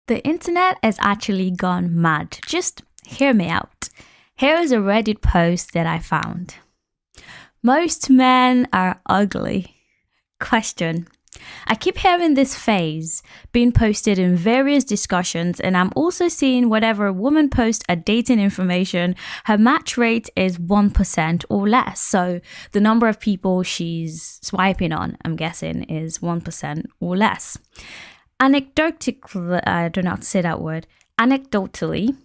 The internet has actually gone mad. Just hear me out. Here is a Reddit post that I found. Most men are ugly. Question. I keep hearing this phrase being posted in various discussions, and I'm also seeing whenever a woman posts a dating information, her match rate is 1% or less. So the number of people she's swiping on, I'm guessing, is 1% or less. Anecdotally, I don't know how to say that word. Anecdotally,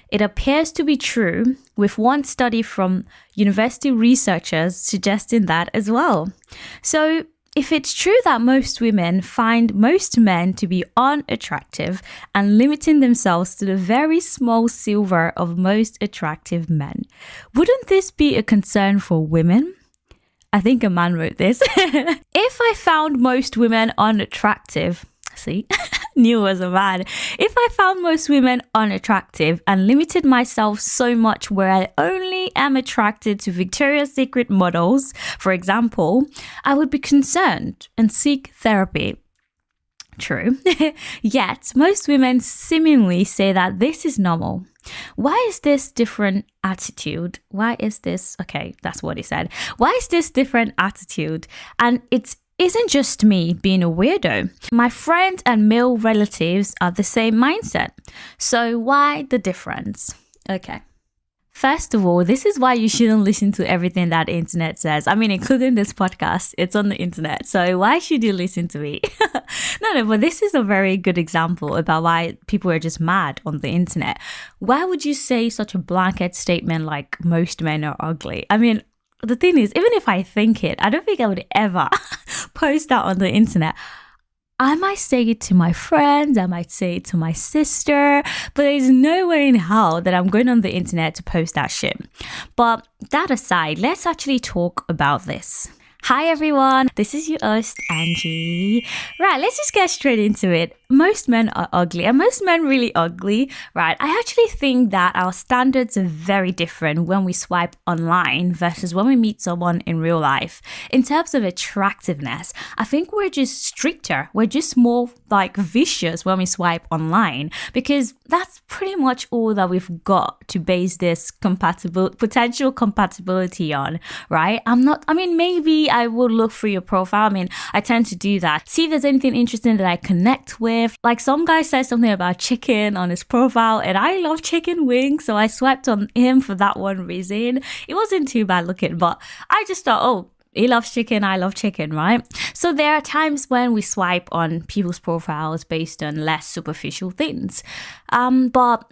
it appears to be true, with one study from university researchers suggesting that as well. So if it's true that most women find most men to be unattractive and limiting themselves to the very small silver of most attractive men, wouldn't this be a concern for women? I think a man wrote this. If I found most women unattractive, see, knew it was a man. If I found most women unattractive and limited myself so much where I only am attracted to Victoria's Secret models, for example, I would be concerned and seek therapy. True. Yet, most women seemingly say that this is normal. Why is this different attitude? Okay, that's what he said. Why is this different attitude? And it isn't just me being a weirdo. My friends and male relatives are the same mindset. So why the difference? Okay. First of all, this is why you shouldn't listen to everything that the internet says. I mean, including this podcast, it's on the internet. So why should you listen to me? No, but this is a very good example about why people are just mad on the internet. Why would you say such a blanket statement like most men are ugly? I mean, the thing is, even if I think it, I don't think I would ever post that on the internet. I might say it to my friends, I might say it to my sister, but there's no way in hell that I'm going on the internet to post that shit. But that aside, let's actually talk about this. Hi everyone, this is your host, Anjy. Right, let's just get straight into it. Most men are ugly. Are most men really ugly? Right, I actually think that our standards are very different when we swipe online versus when we meet someone in real life. In terms of attractiveness, I think we're just stricter. We're just more like vicious when we swipe online because that's pretty much all that we've got to base this potential compatibility on, right? Maybe I will look through your profile. I tend to do that. See if there's anything interesting that I connect with. Like some guy said something about chicken on his profile and I love chicken wings. So I swiped on him for that one reason. It wasn't too bad looking, but I just thought, oh, he loves chicken, I love chicken, right? So there are times when we swipe on people's profiles based on less superficial things. But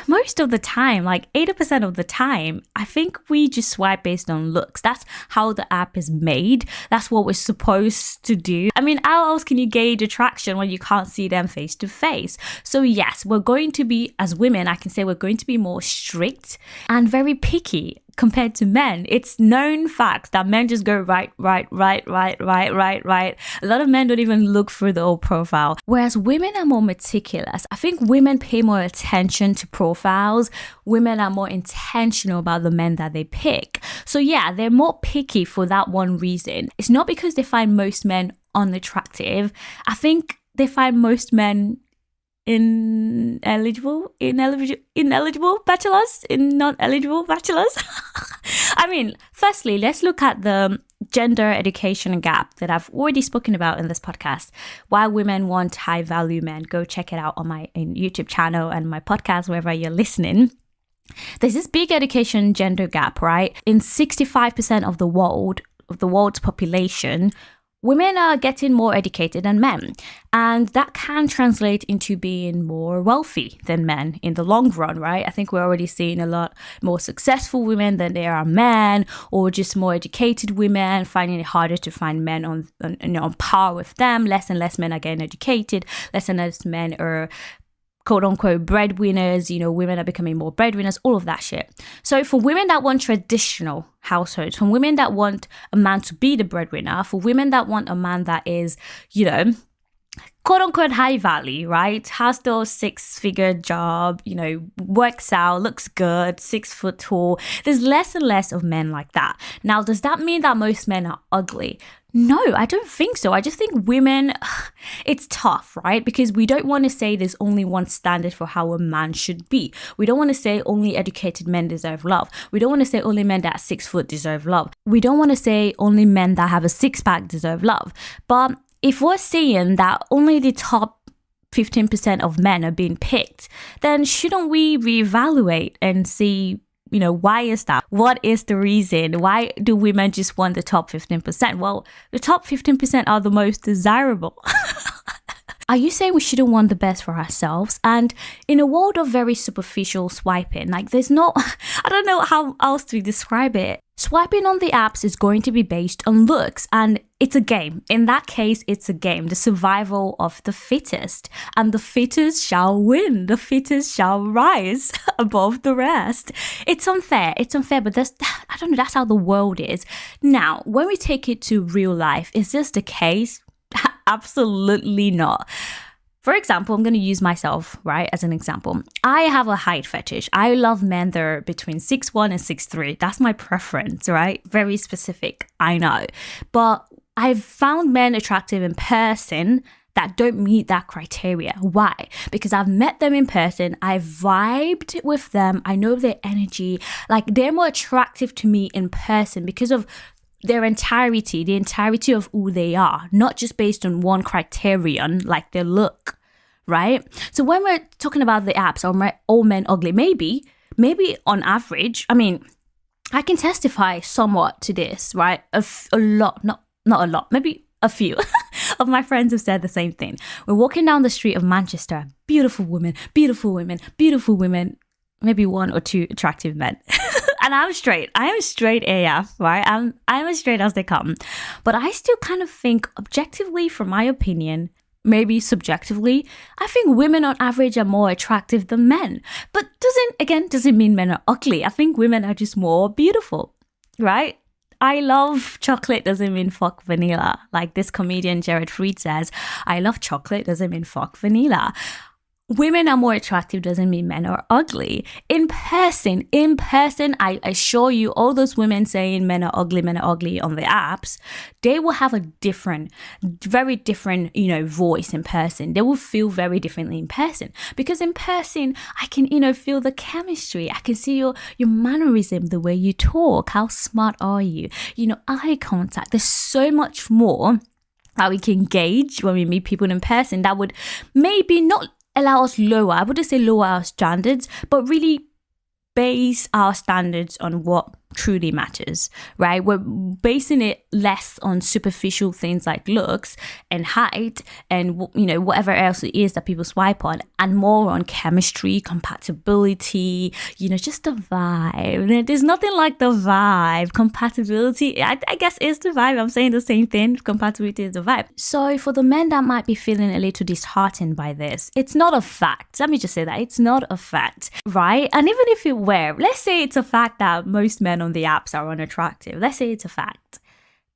most of the time, like 80% of the time, I think we just swipe based on looks. That's how the app is made. That's what we're supposed to do. How else can you gauge attraction when you can't see them face to face? So yes, we're going to be, as women, I can say we're going to be more strict and very picky compared to men. It's known fact that men just go right. A lot of men don't even look through the old profile. Whereas women are more meticulous. I think women pay more attention to profiles. Women are more intentional about the men that they pick. So yeah, they're more picky for that one reason. It's not because they find most men unattractive. I think they find most men ineligible bachelors, non-eligible bachelors. Firstly, let's look at the gender education gap that I've already spoken about in this podcast. Why women want high value men. Go check it out on my YouTube channel and my podcast, wherever you're listening. There's this big education gender gap, right? In 65% of the world's population, women are getting more educated than men, and that can translate into being more wealthy than men in the long run, right? I think we're already seeing a lot more successful women than there are men, or just more educated women finding it harder to find men on par with them. Less and less men are getting educated. Less and less men are quote unquote breadwinners, women are becoming more breadwinners, all of that shit. So for women that want traditional households, for women that want a man to be the breadwinner, for women that want a man that is, quote unquote high value, right? Has those 6-figure job, works out, looks good, 6 foot tall. There's less and less of men like that. Now, does that mean that most men are ugly? No, I don't think so. I just think women, it's tough, right? Because we don't want to say there's only one standard for how a man should be. We don't want to say only educated men deserve love. We don't want to say only men that are 6 foot deserve love. We don't want to say only men that have a 6-pack deserve love. But if we're saying that only the top 15% of men are being picked, then shouldn't we reevaluate and see, why is that? What is the reason? Why do women just want the top 15%? Well, the top 15% are the most desirable. Are you saying we shouldn't want the best for ourselves? And in a world of very superficial swiping, there's no, I don't know how else to describe it. Swiping on the apps is going to be based on looks, and it's a game. In that case, it's a game, the survival of the fittest. And the fittest shall win. The fittest shall rise above the rest. It's unfair, but I don't know, that's how the world is. Now, when we take it to real life, is this the case? Absolutely not. For example, I'm going to use myself, right, as an example. I have a height fetish. I love men that are between 6'1" and 6'3". That's my preference, right? Very specific, I know. But I've found men attractive in person that don't meet that criteria. Why? Because I've met them in person. I've vibed with them. I know their energy. They're more attractive to me in person because of their entirety, the entirety of who they are, not just based on one criterion like their look, right? So when we're talking about the apps, are all men ugly? Maybe on average, I can testify somewhat to this, right? A lot, not a lot, maybe a few of my friends have said the same thing. We're walking down the street of Manchester, beautiful women, maybe 1 or 2 attractive men. And I'm straight. I am straight AF, right? I'm as straight as they come. But I still kind of think objectively, from my opinion, maybe subjectively, I think women on average are more attractive than men. But doesn't mean men are ugly. I think women are just more beautiful, right? I love chocolate doesn't mean fuck vanilla. Like this comedian Jared Freed says, I love chocolate doesn't mean fuck vanilla. Women are more attractive doesn't mean men are ugly. In person, I assure you, all those women saying men are ugly on the apps, they will have a very different, voice in person. They will feel very differently in person. Because in person, I can, feel the chemistry. I can see your mannerism, the way you talk. How smart are you? Eye contact. There's so much more that we can gauge when we meet people in person that would maybe not allow us I wouldn't say lower our standards, but really base our standards on what truly matters, right? We're basing it less on superficial things like looks and height and, whatever else it is that people swipe on, and more on chemistry, compatibility, just the vibe. There's nothing like the vibe. Compatibility, I guess, is the vibe. I'm saying the same thing. Compatibility is the vibe. So for the men that might be feeling a little disheartened by this, it's not a fact. Let me just say that. It's not a fact, right? And even if it were, let's say it's a fact that most men on the apps are unattractive. Let's say it's a fact.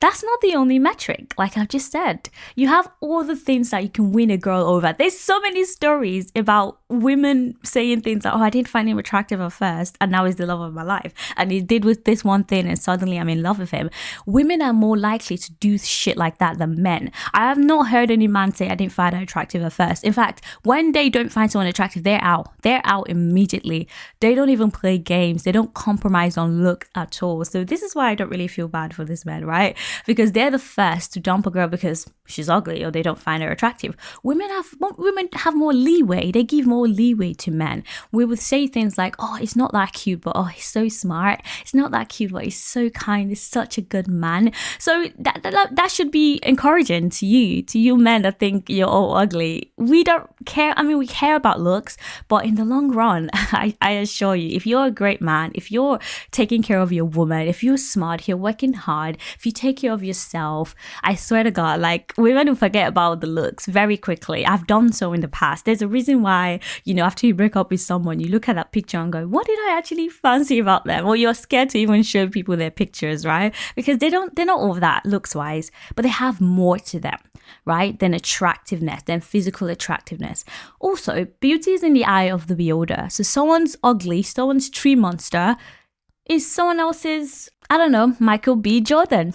That's not the only metric. Like I've just said, you have all the things that you can win a girl over. There's so many stories about women saying things like, I didn't find him attractive at first and now he's the love of my life. And he did with this one thing and suddenly I'm in love with him. Women are more likely to do shit like that than men. I have not heard any man say, I didn't find her attractive at first. In fact, when they don't find someone attractive, they're out. They're out immediately. They don't even play games. They don't compromise on look at all. So this is why I don't really feel bad for this man, right? Because they're the first to dump a girl because she's ugly or they don't find her attractive. Women have more leeway. They give more leeway to men. We would say things like, he's not that cute, but he's so smart. It's not that cute, but he's so kind. He's such a good man. So that should be encouraging to you men that think you're all ugly. We don't care. We care about looks, but in the long run, I assure you, if you're a great man, if you're taking care of your woman, if you're smart, you're working hard, if you take take care of yourself. I swear to God, like, we're going to forget about the looks very quickly. I've done so in the past. There's a reason why, after you break up with someone, you look at that picture and go, what did I actually fancy about them? Or you're scared to even show people their pictures, right? Because they're not all that looks wise, but they have more to them, right? Than attractiveness, than physical attractiveness. Also, beauty is in the eye of the beholder. So someone's ugly, someone's tree monster is someone else's, I don't know, Michael B. Jordan.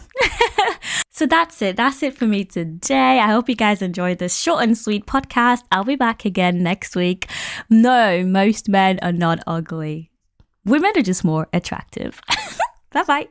So that's it. That's it for me today. I hope you guys enjoyed this short and sweet podcast. I'll be back again next week. No, most men are not ugly. Women are just more attractive. Bye-bye.